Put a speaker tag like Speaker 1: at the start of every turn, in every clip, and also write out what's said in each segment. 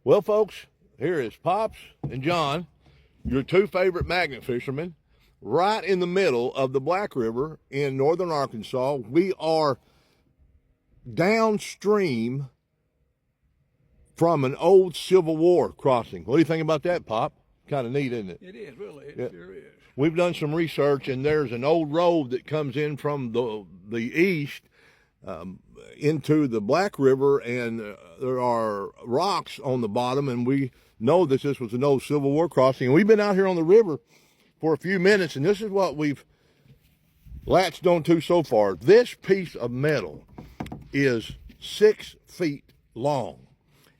Speaker 1: Well, folks, here is Pops and John, your two favorite magnet fishermen, right in the middle of the Black River in northern Arkansas. We are downstream from an old Civil War crossing. What do you think about that, Pop? Kind of neat, isn't it?
Speaker 2: It is, really. It sure is.
Speaker 1: We've done some research, and there's an old road that comes in from the east into the Black River, and there are rocks on the bottom, and we know that this was an old Civil War crossing. And we've been out here on the river for a few minutes, and this is what we've latched onto so far. This piece of metal is 6 feet long,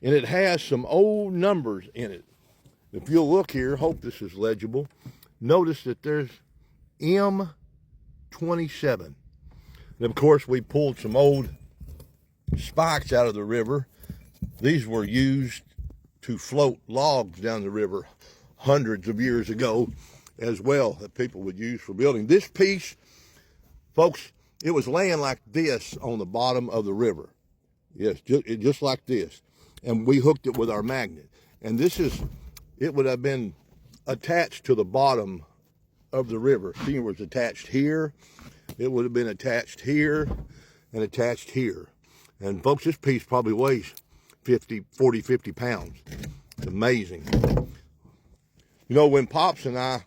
Speaker 1: and it has some old numbers in it. If you'll look here, hope this is legible, notice that there's M27. And of course, we pulled some old spikes out of the river. These were used to float logs down the river hundreds of years ago as well, that people would use for building. This piece, folks, it was laying like this on the bottom of the river. Yes, just like this. And we hooked it with our magnet. And it would have been attached to the bottom of the river. See, it was attached here. It would have been attached here and attached here. And folks, this piece probably weighs 50 pounds. It's amazing. You know, when Pops and I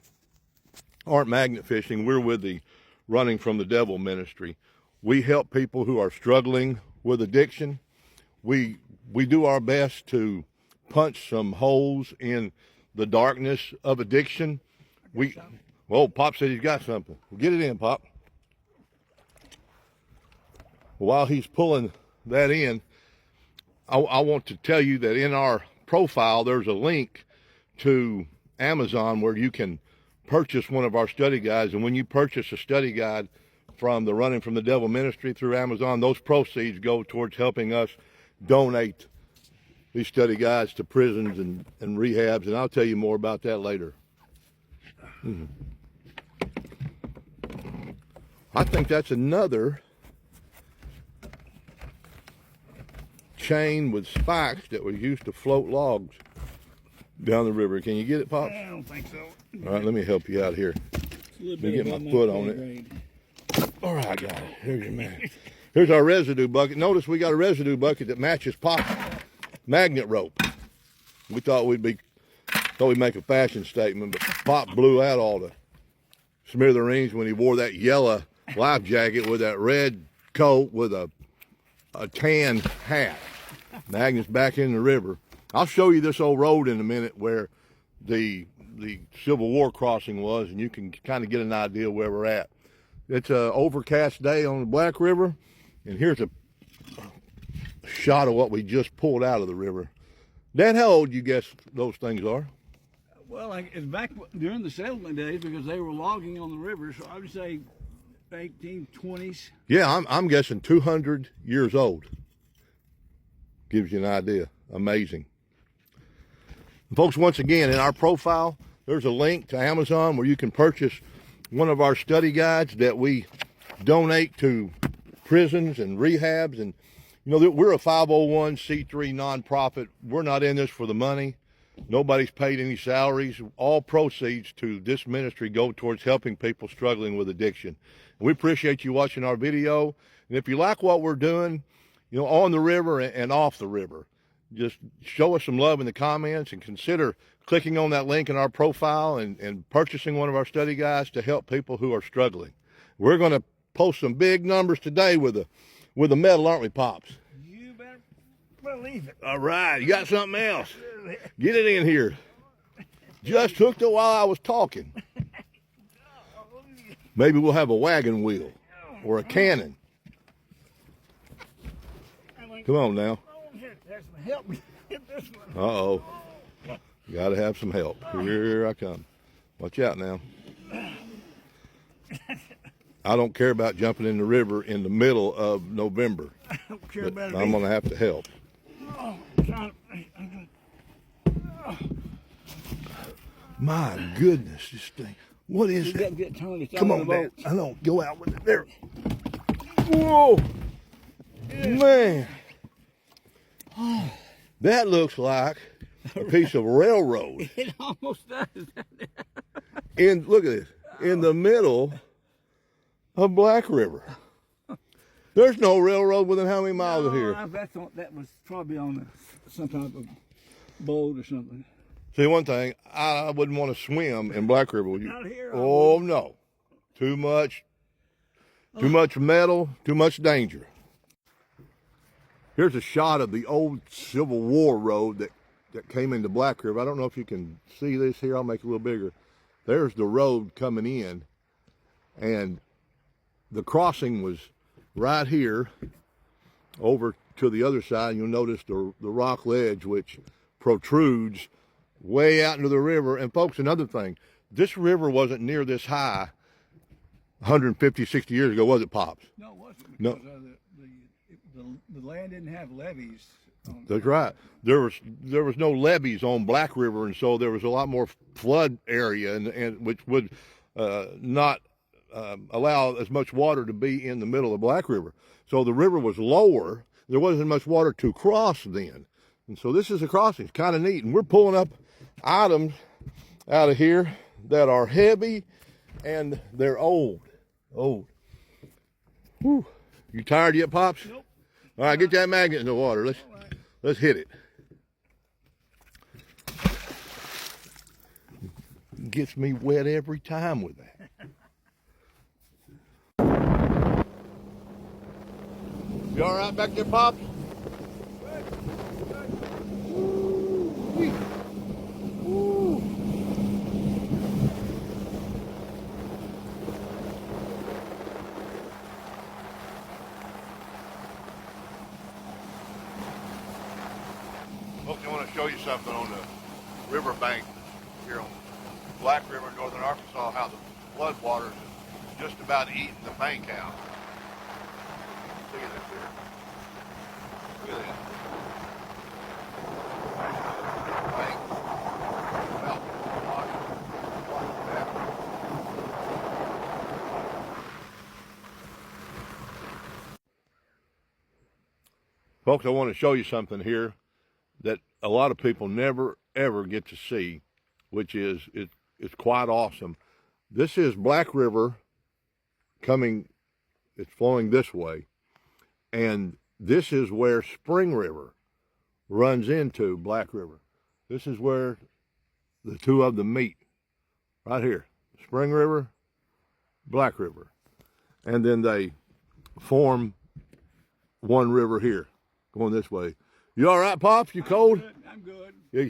Speaker 1: aren't magnet fishing, we're with the Running from the Devil ministry. We help people who are struggling with addiction. We do our best to punch some holes in the darkness of addiction. Pop said he's got something. Get it in, Pop. While he's pulling that in, I want to tell you that in our profile, there's a link to Amazon where you can purchase one of our study guides. And when you purchase a study guide from the Running from the Devil ministry through Amazon, those proceeds go towards helping us donate these study guides to prisons and rehabs. And I'll tell you more about that later. I think that's another chain with spikes that was used to float logs down the river. Can you get it, Pops?
Speaker 2: I don't think so.
Speaker 1: All right, let me help you out here. Let me get my foot on it. All right, I got it. Here's your man. Here's our residue bucket. Notice we got a residue bucket that matches Pop's magnet rope. We thought we'd make a fashion statement, but Pop blew out all the smithereens when he wore that yellow life jacket with that red coat with a tan hat. Magnet's back in the river. I'll show you this old road in a minute where the Civil War crossing was, and you can kind of get an idea where we're at. It's an overcast day on the Black River, and here's a shot of what we just pulled out of the river. Dad, how old do you guess those things are?
Speaker 2: Well, it's back during the settlement days because they were logging on the river, so I would say 1820s.
Speaker 1: Yeah, I'm guessing 200 years old. Gives you an idea. Amazing. Folks, once again, in our profile, there's a link to Amazon where you can purchase one of our study guides that we donate to prisons and rehabs. And, you know, we're a 501c3 nonprofit. We're not in this for the money. Nobody's paid any salaries. All proceeds to this ministry go towards helping people struggling with addiction. And we appreciate you watching our video. And if you like what we're doing, you know, on the river and off the river, just show us some love in the comments and consider clicking on that link in our profile and purchasing one of our study guides to help people who are struggling. We're going to post some big numbers today with the metal, aren't we, Pops?
Speaker 2: You better believe it.
Speaker 1: All right, you got something else? Get it in here. Just hooked it while I was talking. Maybe we'll have a wagon wheel or a cannon. Come on now.
Speaker 2: Help me get this one.
Speaker 1: Uh-oh. Got to have some help. Here I come. Watch out now. I don't care about jumping in the river in the middle of November.
Speaker 2: I don't care about it.
Speaker 1: I'm going to have to help. My goodness, this thing. What is that? Come on, Dad. I don't go out with it. There. Whoa. Man. That looks like a piece of railroad.
Speaker 2: It almost does.
Speaker 1: Look at this, in the middle of Black River. There's no railroad within how many miles of here?
Speaker 2: That was probably on some type of boat or something.
Speaker 1: See, one thing, I wouldn't want to swim in Black River, would you?
Speaker 2: Not here.
Speaker 1: Oh, no. Too much metal, too much danger. Here's a shot of the old Civil War road that came into Black River. I don't know if you can see this here. I'll make it a little bigger. There's the road coming in, and the crossing was right here over to the other side. You'll notice the rock ledge, which protrudes way out into the river. And folks, another thing, this river wasn't near this high 150, 60 years ago, was it, Pops?
Speaker 2: No, it wasn't.
Speaker 1: No.
Speaker 2: Because the land didn't have levees.
Speaker 1: That's right. There was no levees on Black River, and so there was a lot more flood area, and which would not allow as much water to be in the middle of Black River. So the river was lower. There wasn't much water to cross then. And so this is a crossing. It's kind of neat. And we're pulling up items out of here that are heavy and they're old. Old. Whew. You tired yet, Pops?
Speaker 2: Nope.
Speaker 1: All right, get that magnet in the water. Let's hit it. Gets me wet every time with that. You all right back there, Pops? Folks, I want to show you something on the riverbank here on Black River, northern Arkansas, how the flood waters is just about eating the bank out. Look at this here. Look at that. Bank. Well, watch that. Folks, I want to show you something here that a lot of people never ever get to see, which is it's quite awesome. This is Black River coming, it's flowing this way, and this is where Spring River runs into Black River. This is where the two of them meet, right here. Spring River, Black River, and then they form one river here, going this way. You all right, Pops? You cold?
Speaker 2: I'm good.
Speaker 1: Yeah.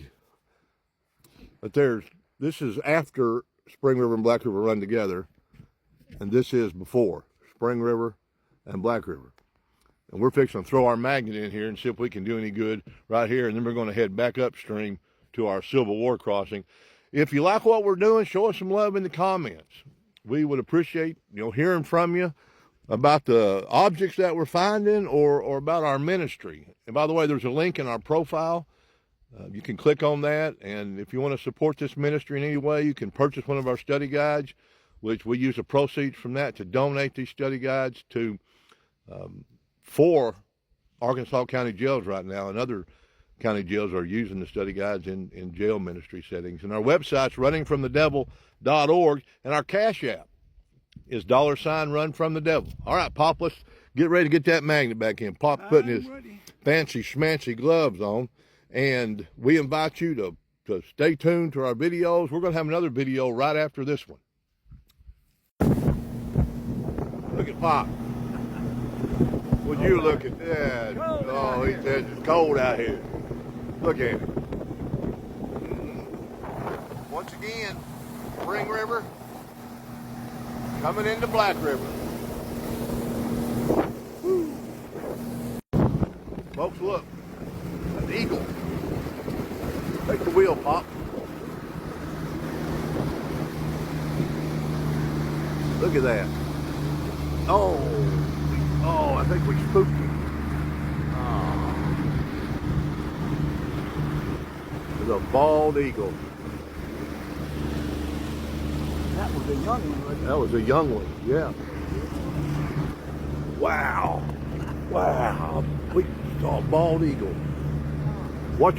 Speaker 1: But this is after Spring River and Black River run together, and this is before Spring River and Black River. And we're fixing to throw our magnet in here and see if we can do any good right here, and then we're going to head back upstream to our Civil War crossing. If you like what we're doing, show us some love in the comments. We would appreciate, hearing from you about the objects that we're finding or about our ministry. And by the way, there's a link in our profile. You can click on that, and if you want to support this ministry in any way, you can purchase one of our study guides, which we use the proceeds from that to donate these study guides to 4 Arkansas County jails right now, and other county jails are using the study guides in jail ministry settings. And our website's runningfromthedevil.org, and our Cash App is $RunFromTheDevil. All right, Pop, let's get ready to get that magnet back in. Pop putting his fancy schmancy gloves on, and we invite you to stay tuned to our videos. We're going to have another video right after this one. Look at Pop. Would you look at that? Oh, he says it's cold out here. Look at it. Once again, Spring River coming into Black River. Woo. Folks, look, an eagle. Take the wheel, Pop. Look at that. Oh, I think we spooked him. It's a bald eagle.
Speaker 2: That was a young one, wasn't it?
Speaker 1: That was a young one, yeah. Wow. Wow. We saw a bald eagle. Watch your